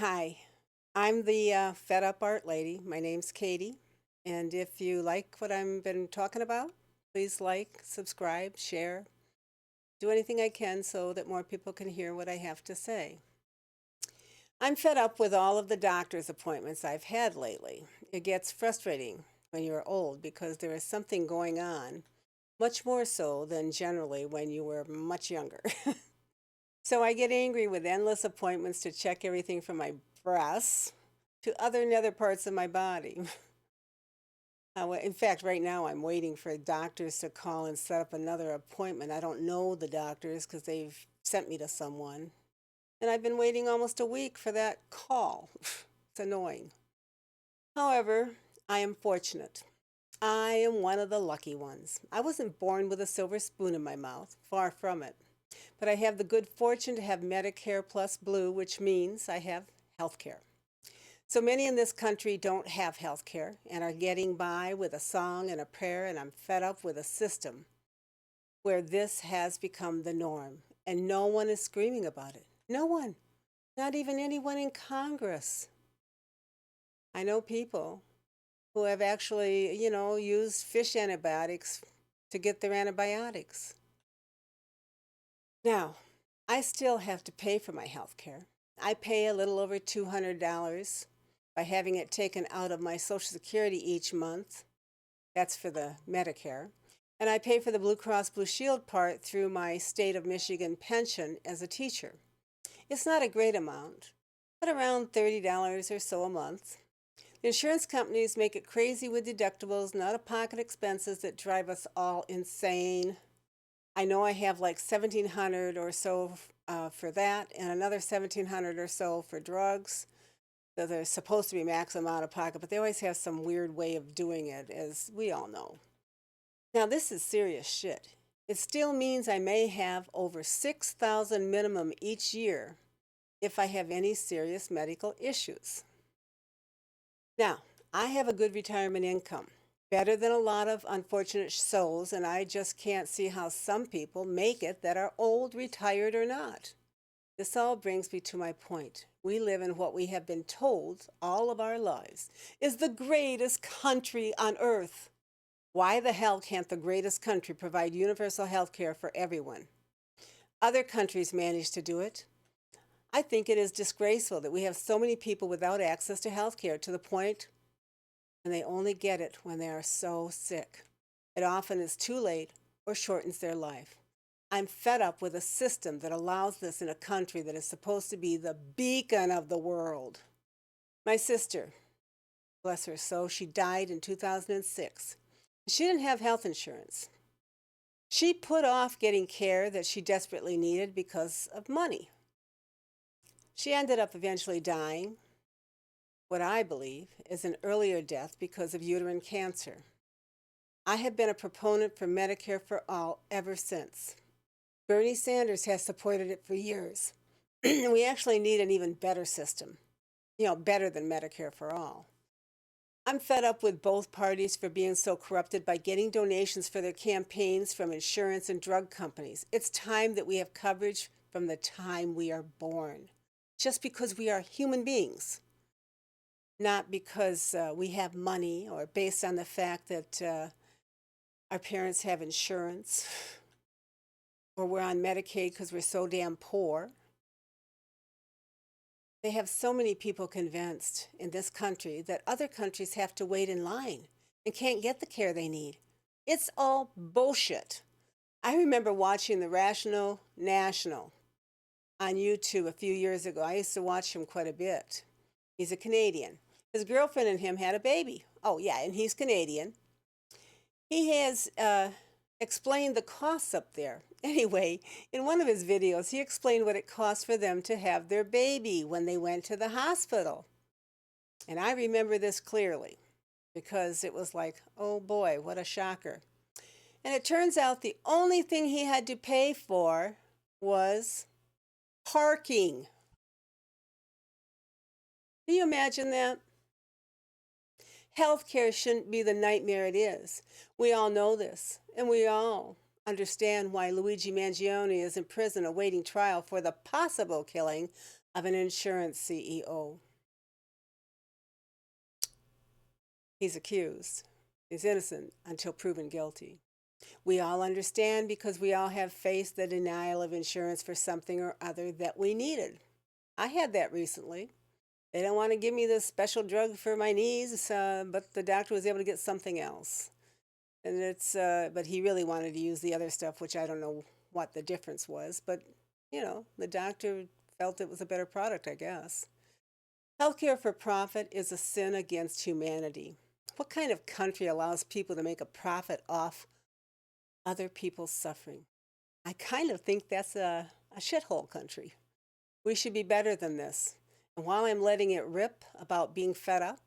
Hi, I'm the fed up art lady. My name's Katie. And if you like what I've been talking about, please like, subscribe, share, do anything I can so that more people can hear what I have to say. I'm fed up with all of the doctor's appointments I've had lately. It gets frustrating when you're old because there is something going on, much more so than generally when you were much younger. So I get angry with endless appointments to check everything from my breasts to other nether parts of my body. In fact, right now I'm waiting for doctors to call and set up another appointment. I don't know the doctors because they've sent me to someone. And I've been waiting almost a week for that call. It's annoying. However, I am fortunate. I am one of the lucky ones. I wasn't born with a silver spoon in my mouth, far from it. But I have the good fortune to have Medicare plus Blue, which means I have health care. So many in this country don't have health care and are getting by with a song and a prayer, and I'm fed up with a system where this has become the norm and no one is screaming about it. No one, not even anyone in Congress. I know people who have actually, used fish antibiotics to get their antibiotics. Now, I still have to pay for my health care. I pay a little over $200 by having it taken out of my Social Security each month. That's for the Medicare. And I pay for the Blue Cross Blue Shield part through my state of Michigan pension as a teacher. It's not a great amount, but around $30 or so a month. The insurance companies make it crazy with deductibles and out of pocket expenses that drive us all insane. I know I have like 1700 or so for that and another 1700 or so for drugs. So they're supposed to be maximum out of pocket, but they always have some weird way of doing it, as we all know. Now, this is serious shit. It still means I may have over 6,000 minimum each year if I have any serious medical issues. Now, I have a good retirement income, better than a lot of unfortunate souls, and I just can't see how some people make it that are old, retired, or not. This all brings me to my point. We live in what we have been told all of our lives is the greatest country on earth. Why the hell can't the greatest country provide universal health care for everyone? Other countries manage to do it. I think it is disgraceful that we have so many people without access to health care to the point and they only get it when they are so sick. It often is too late or shortens their life. I'm fed up with a system that allows this in a country that is supposed to be the beacon of the world. My sister, bless her soul, she died in 2006. She didn't have health insurance. She put off getting care that she desperately needed because of money. She ended up eventually dying, what I believe is an earlier death because of uterine cancer. I have been a proponent for Medicare for all ever since. Bernie Sanders has supported it for years. We actually need an even better system, better than Medicare for all. I'm fed up with both parties for being so corrupted by getting donations for their campaigns from insurance and drug companies. It's time that we have coverage from the time we are born, just because we are human beings, not because we have money or based on the fact that our parents have insurance or we're on Medicaid because we're so damn poor. They have so many people convinced in this country that other countries have to wait in line and can't get the care they need. It's all bullshit. I remember watching the Rational National on YouTube a few years ago. I used to watch him quite a bit. He's a Canadian. His girlfriend and him had a baby. Oh, yeah, and he's Canadian. He has explained the costs up there. Anyway, in one of his videos, he explained what it cost for them to have their baby when they went to the hospital. And I remember this clearly because it was like, oh boy, what a shocker. And it turns out the only thing he had to pay for was parking. Can you imagine that? Healthcare shouldn't be the nightmare it is. We all know this, and we all understand why Luigi Mangione is in prison awaiting trial for the possible killing of an insurance CEO. He's accused. He's innocent until proven guilty. We all understand because we all have faced the denial of insurance for something or other that we needed. I had that recently. They don't want to give me this special drug for my knees, but the doctor was able to get something else. And but he really wanted to use the other stuff, which I don't know what the difference was. But, the doctor felt it was a better product, I guess. Healthcare for profit is a sin against humanity. What kind of country allows people to make a profit off other people's suffering? I kind of think that's a shithole country. We should be better than this. And while I'm letting it rip about being fed up,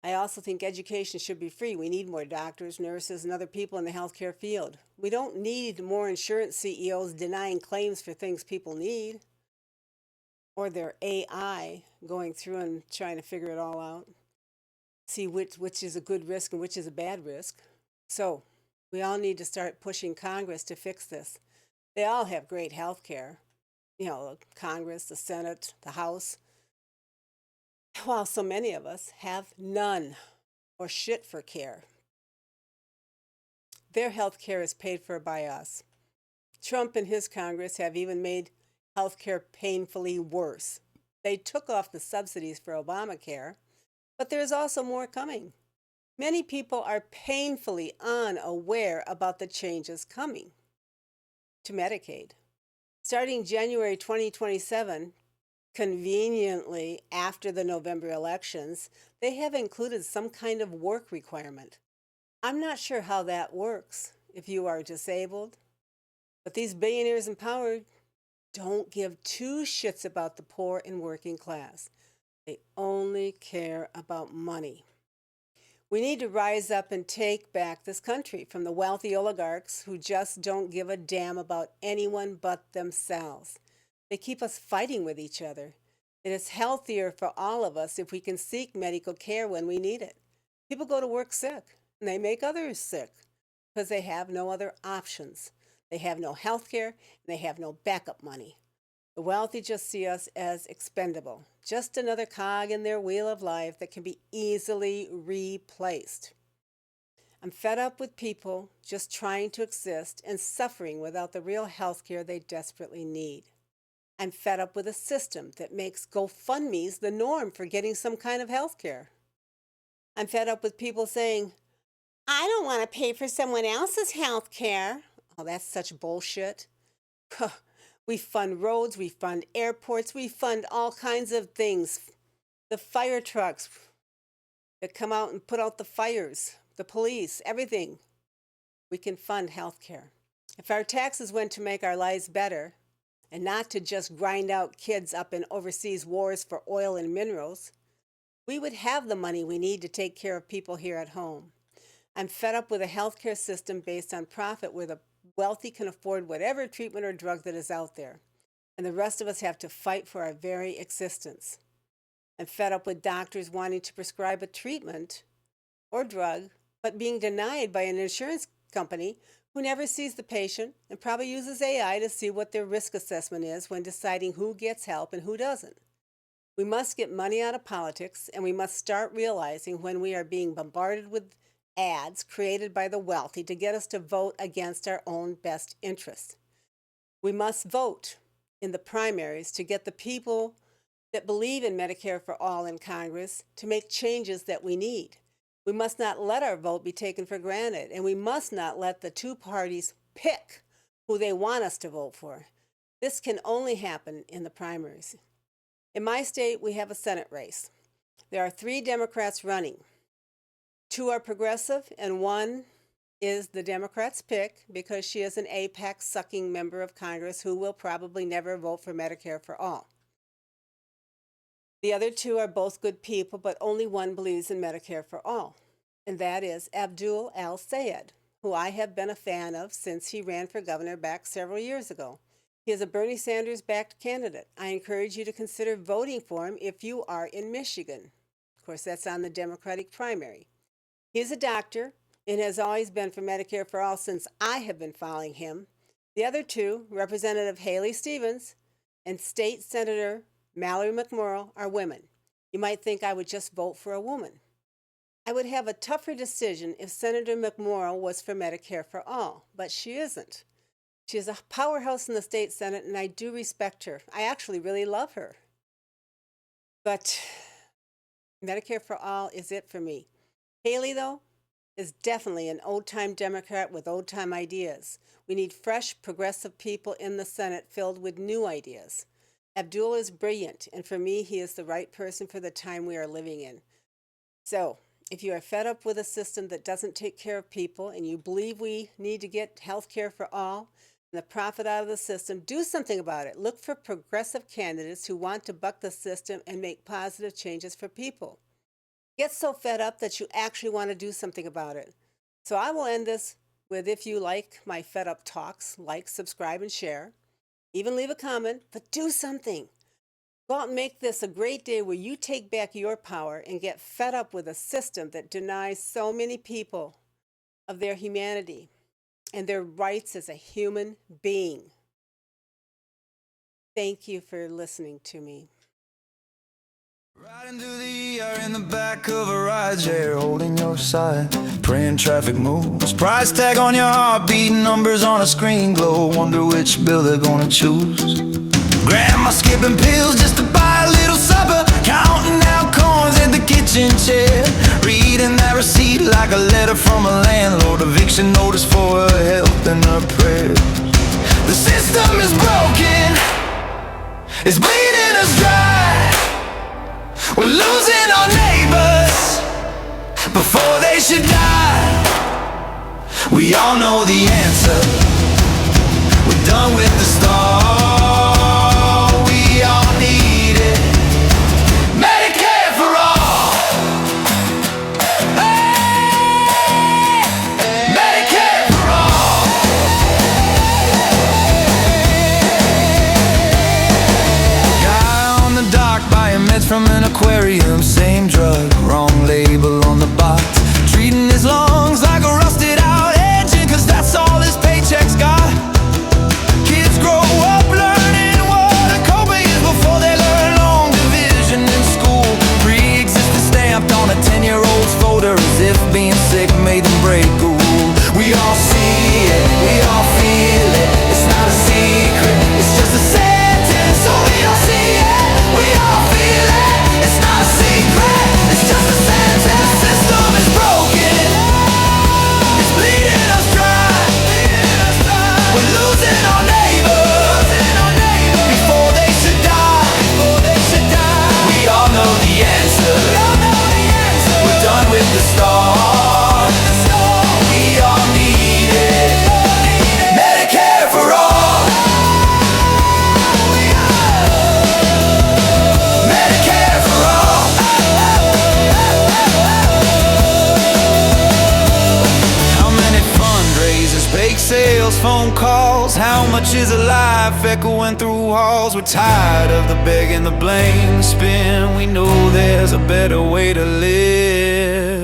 I also think education should be free. We need more doctors, nurses, and other people in the healthcare field. We don't need more insurance CEOs denying claims for things people need, or their AI going through and trying to figure it all out, see which is a good risk and which is a bad risk. So we all need to start pushing Congress to fix this. They all have great health care, Congress, the Senate, the House, while so many of us have none or shit for care. Their health care is paid for by us. Trump and his Congress have even made health care painfully worse. They took off the subsidies for Obamacare, but there's also more coming. Many people are painfully unaware about the changes coming to Medicaid. Starting January 2027, conveniently after the November elections, they have included some kind of work requirement. I'm not sure how that works if you are disabled, but these billionaires in power don't give two shits about the poor and working class. They only care about money. We need to rise up and take back this country from the wealthy oligarchs who just don't give a damn about anyone but themselves. They keep us fighting with each other. It is healthier for all of us if we can seek medical care when we need it. People go to work sick, and they make others sick because they have no other options. They have no health care, and they have no backup money. The wealthy just see us as expendable, just another cog in their wheel of life that can be easily replaced. I'm fed up with people just trying to exist and suffering without the real health care they desperately need. I'm fed up with a system that makes GoFundMe's the norm for getting some kind of health care. I'm fed up with people saying, I don't want to pay for someone else's health care. Oh, that's such bullshit. We fund roads, we fund airports, we fund all kinds of things. The fire trucks that come out and put out the fires, the police, everything. We can fund health care. If our taxes went to make our lives better and not to just grind out kids up in overseas wars for oil and minerals, we would have the money we need to take care of people here at home. I'm fed up with a healthcare system based on profit where the wealthy can afford whatever treatment or drug that is out there, and the rest of us have to fight for our very existence. I'm fed up with doctors wanting to prescribe a treatment or drug, but being denied by an insurance company who never sees the patient and probably uses AI to see what their risk assessment is when deciding who gets help and who doesn't. We must get money out of politics, and we must start realizing when we are being bombarded with ads created by the wealthy to get us to vote against our own best interests. We must vote in the primaries to get the people that believe in Medicare for all in Congress to make changes that we need. We must not let our vote be taken for granted, and we must not let the two parties pick who they want us to vote for. This can only happen in the primaries. In my state, we have a Senate race. There are 3 Democrats running. 2 are progressive, and 1 is the Democrats' pick because she is an APAC-sucking member of Congress who will probably never vote for Medicare for all. The other 2 are both good people, but only one believes in Medicare for all, and that is Abdul El-Sayed, who I have been a fan of since he ran for governor back several years ago. He is a Bernie Sanders-backed candidate. I encourage you to consider voting for him if you are in Michigan. Of course, that's on the Democratic primary. He is a doctor and has always been for Medicare for all since I have been following him. The other 2, Representative Haley Stevens and State Senator Mallory McMorrow are women. You might think I would just vote for a woman. I would have a tougher decision if Senator McMorrow was for Medicare for all, but she isn't. She is a powerhouse in the state Senate, and I do respect her. I actually really love her. But Medicare for all is it for me. Haley, though, is definitely an old-time Democrat with old-time ideas. We need fresh, progressive people in the Senate filled with new ideas. Abdul is brilliant, and for me, he is the right person for the time we are living in. So, if you are fed up with a system that doesn't take care of people and you believe we need to get health care for all and the profit out of the system, do something about it. Look for progressive candidates who want to buck the system and make positive changes for people. Get so fed up that you actually want to do something about it. So I will end this with, if you like my fed up talks, like, subscribe, and share. Even leave a comment, but do something. Go out and make this a great day where you take back your power and get fed up with a system that denies so many people of their humanity and their rights as a human being. Thank you for listening to me. Riding through the ER in the back of a ride share, holding your side, praying traffic moves. Price tag on your heartbeat, numbers on a screen glow. Wonder which bill they're gonna choose. Grandma skipping pills just to buy a little supper, counting out coins in the kitchen chair, reading that receipt like a letter from a landlord, eviction notice for her health and her prayers. The system is broken, it's bleeding us dry. We're losing our neighbors before they should die. We all know the answer, we're done with the stall. We all need it, Medicare for all. Hey, Medicare for all. Guy on the dock buying meds from an aquarium, same drug, wrong label on the box. Treating his lungs like a rusted out engine, cause that's all his paycheck's got. Kids grow up learning what a copay is before they learn long division in school. Pre-existing stamped on a 10-year-old's folder, as if being sick made them break a rule. We all see it, we all feel it, it's not a secret, it's just a sentence. So we all see it, we all feel it, it's not a secret, it's just a sentence. The system is broken, it's bleeding us dry. We're losing our neighbors before they should die. We all know the answer, we're done with the stall. We all need it, Medicare for all. Medicare for all. How many fundraisers, bake sales, phone calls? How much is a life echoing through halls? We're tired of the begging, the blame, the spin. We know there's a better way to live.